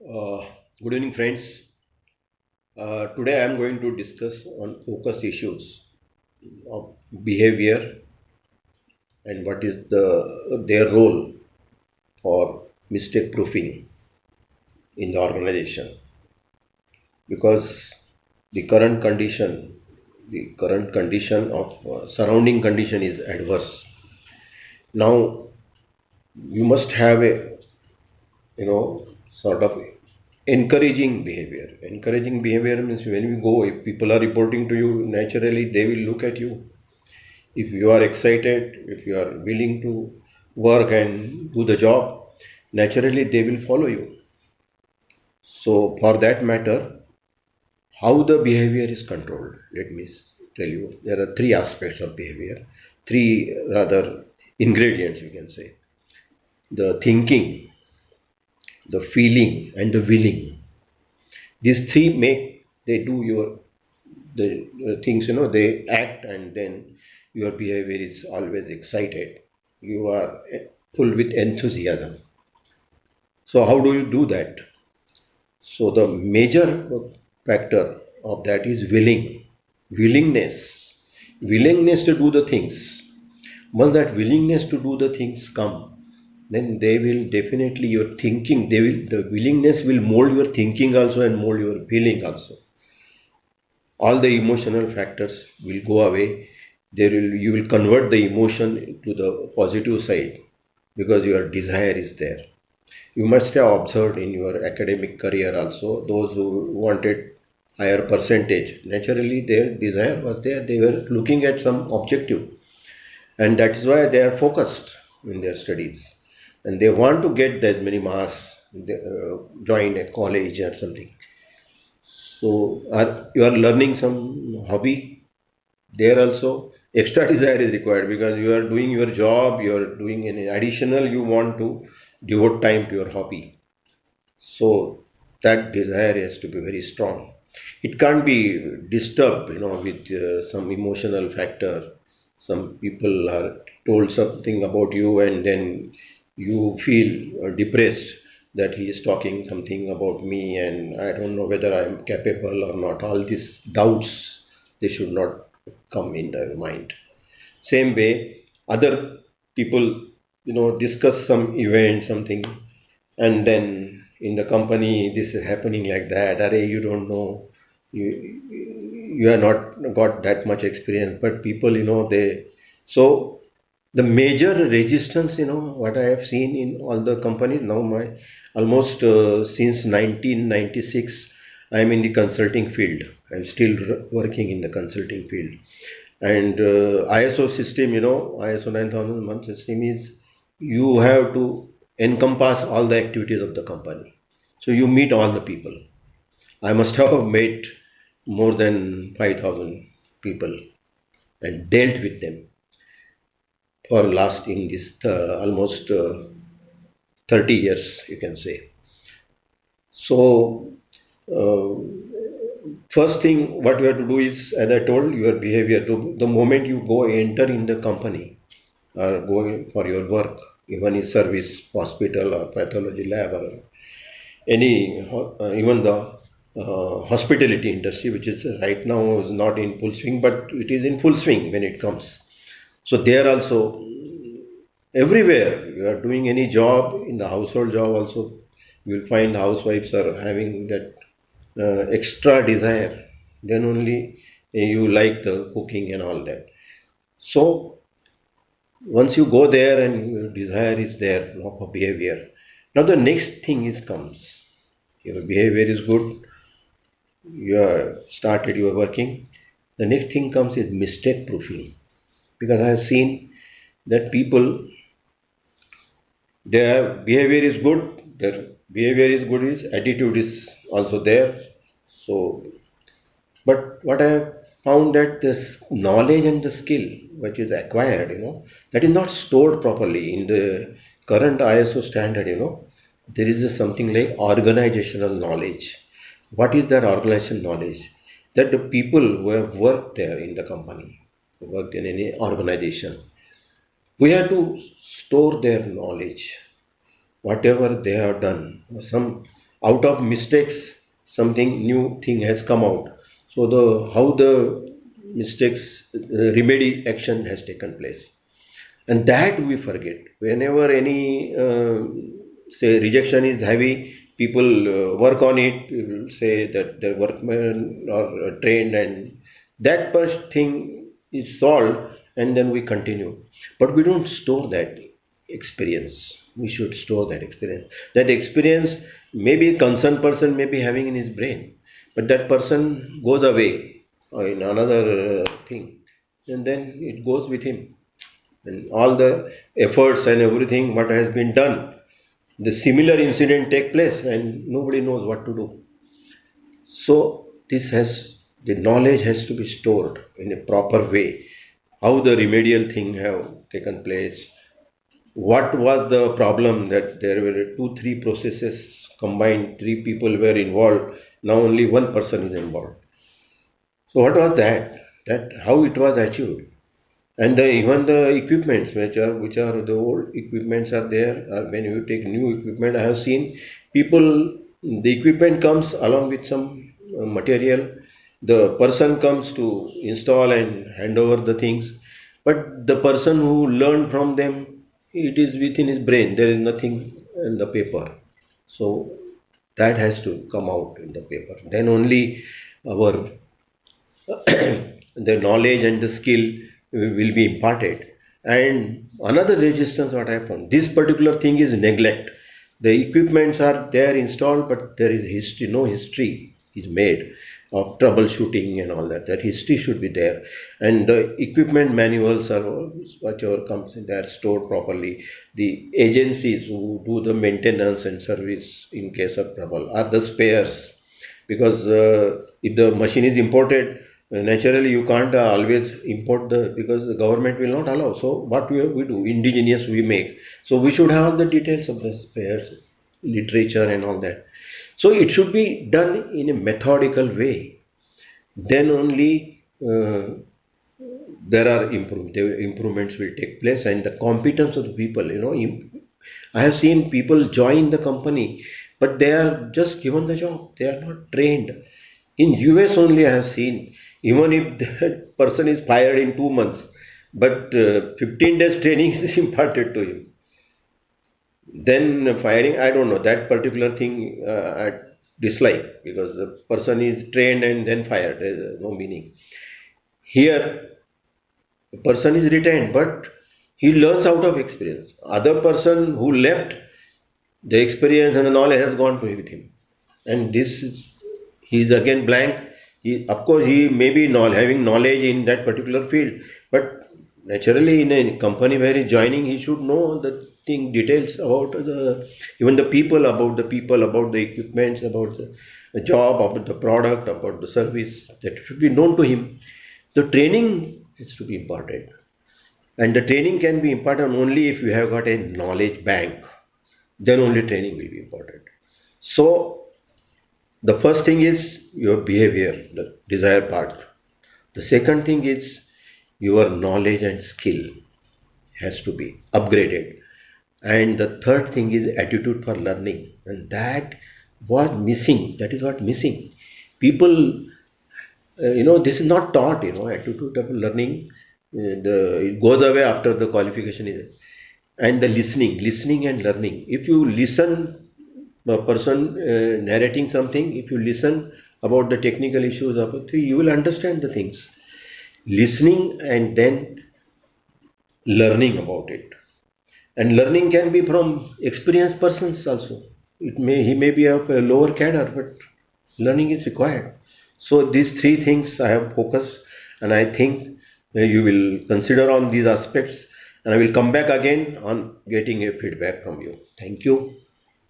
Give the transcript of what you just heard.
Uh, Good evening, friends. Today I am going to discuss on focus issues of behavior and what is their role for mistake proofing in the organization. Because the current condition of surrounding condition is adverse. Now you must have a sort of encouraging behavior. Encouraging behavior means when you go, if people are reporting to you, naturally they will look at you. If you are excited, if you are willing to work and do the job, naturally they will follow you. So for that matter, how the behavior is controlled, let me tell you, there are three aspects of behavior, three rather ingredients you can say: the thinking, the feeling, and the willing. These three make they do your the things, they act, and then your behavior is always excited. You are full with enthusiasm. So how do you do that? So the major factor of that is willingness to do the things. Once that willingness to do the things come, then they will definitely your thinking. The willingness will mold your thinking also and mold your feeling also. All the emotional factors will go away. You will convert the emotion to the positive side because your desire is there. You must have observed in your academic career also, those who wanted higher percentage, naturally their desire was there. They were looking at some objective, and that is why they are focused in their studies, and they want to get as many marks, join a college or something. So you are learning some hobby, there also extra desire is required because you are doing your job, you are doing an additional, you want to devote time to your hobby. So that desire has to be very strong. It can't be disturbed, with some emotional factor. Some people are told something about you, and then you feel depressed that he is talking something about me, and I don't know whether I am capable or not. All these doubts, they should not come in their mind. Same way, other people, discuss some event, something, and then in the company this is happening like that. Array, you don't know, you you are not got that much experience, but people, they. So the major resistance, what I have seen in all the companies now, my almost since 1996, I am in the consulting field. I'm still working in the consulting field. And ISO system, ISO 9001 system is, you have to encompass all the activities of the company. So you meet all the people. I must have met more than 5,000 people and dealt with them for last in this almost 30 years, you can say. So uh, first thing what you have to do is, as I told, your behavior. The moment you go enter in the company or going for your work, even in service, hospital or pathology lab or even the hospitality industry, which is right now is not in full swing, but it is in full swing when it comes. So there also, everywhere you are doing any job, in the household job also, you will find housewives are having that extra desire. Then only you like the cooking and all that. So once you go there and your desire is there, for behavior, now the next thing is comes. Your behavior is good, you are started, you are working. The next thing comes is mistake proofing, because I have seen that people, their behavior is good, his attitude is also there. So, but what I have found, that this knowledge and the skill which is acquired, that is not stored properly in the current ISO standard. There is something like organizational knowledge. What is that organizational knowledge? That the people who have worked there in the company, worked in any organization, we have to store their knowledge, whatever they have done. Some out of mistakes something new thing has come out. So the how the mistakes remedy action has taken place, and that we forget whenever any say rejection is heavy. People work on it. People say that their workmen are trained and that first thing is solved, and then we continue. But we don't store that experience. We should store that experience. That experience maybe concerned person may be having in his brain, but that person goes away in another thing, and then it goes with him. And all the efforts and everything what has been done, the similar incident take place and nobody knows what to do. So this has the knowledge has to be stored in a proper way. How the remedial thing have taken place, what was the problem, that there were two three processes combined, three people were involved, now only one person is involved. So what was that how it was achieved. And even the equipments which are the old equipments are there, or when you take new equipment, I have seen people, the equipment comes along with some material, the person comes to install and hand over the things, but the person who learned from them, it is within his brain, there is nothing in the paper. So that has to come out in the paper, then only our the knowledge and the skill will be imparted. And another resistance what I found, this particular thing is neglect. The equipments are there installed, but there is history, no history is made of troubleshooting and all that. That history should be there, and the equipment manuals are whatever comes in, they are stored properly. The agencies who do the maintenance and service in case of trouble are the spares, because if the machine is imported, naturally you can't always import the, because the government will not allow. So what we do, indigenous we make. So we should have all the details of the spares, literature and all that. So it should be done in a methodical way. Then only there are improvements will take place, and the competence of the people. I have seen people join the company, but they are just given the job. They are not trained. In US only I have seen, even if the person is fired in 2 months, but 15 days training is imparted to him. Then firing, I don't know, that particular thing I dislike, because the person is trained and then fired. There is no meaning. Here, the person is retained, but he learns out of experience. Other person who left, the experience and the knowledge has gone to with him. And this, he is again blank. Of course, he may be having knowledge in that particular field, but naturally in a company where he is joining, he should know the details about even the people, about the equipments, about the job, about the product, about the service, that should be known to him. The training is to be imparted, and the training can be imparted only if you have got a knowledge bank. Then only training will be imparted. So the first thing is your behavior, the desire part. The second thing is your knowledge and skill has to be upgraded. And the third thing is attitude for learning. And that was missing. That is what missing. People, this is not taught, attitude of learning. It goes away after the qualification is. And the listening and learning. If you listen, a person narrating something, if you listen about the technical issues of it, you will understand the things. Listening and then learning about it. And learning can be from experienced persons also. He may be of a lower cadre, but learning is required. So these three things I have focused, and I think you will consider on these aspects, and I will come back again on getting a feedback from you. Thank you.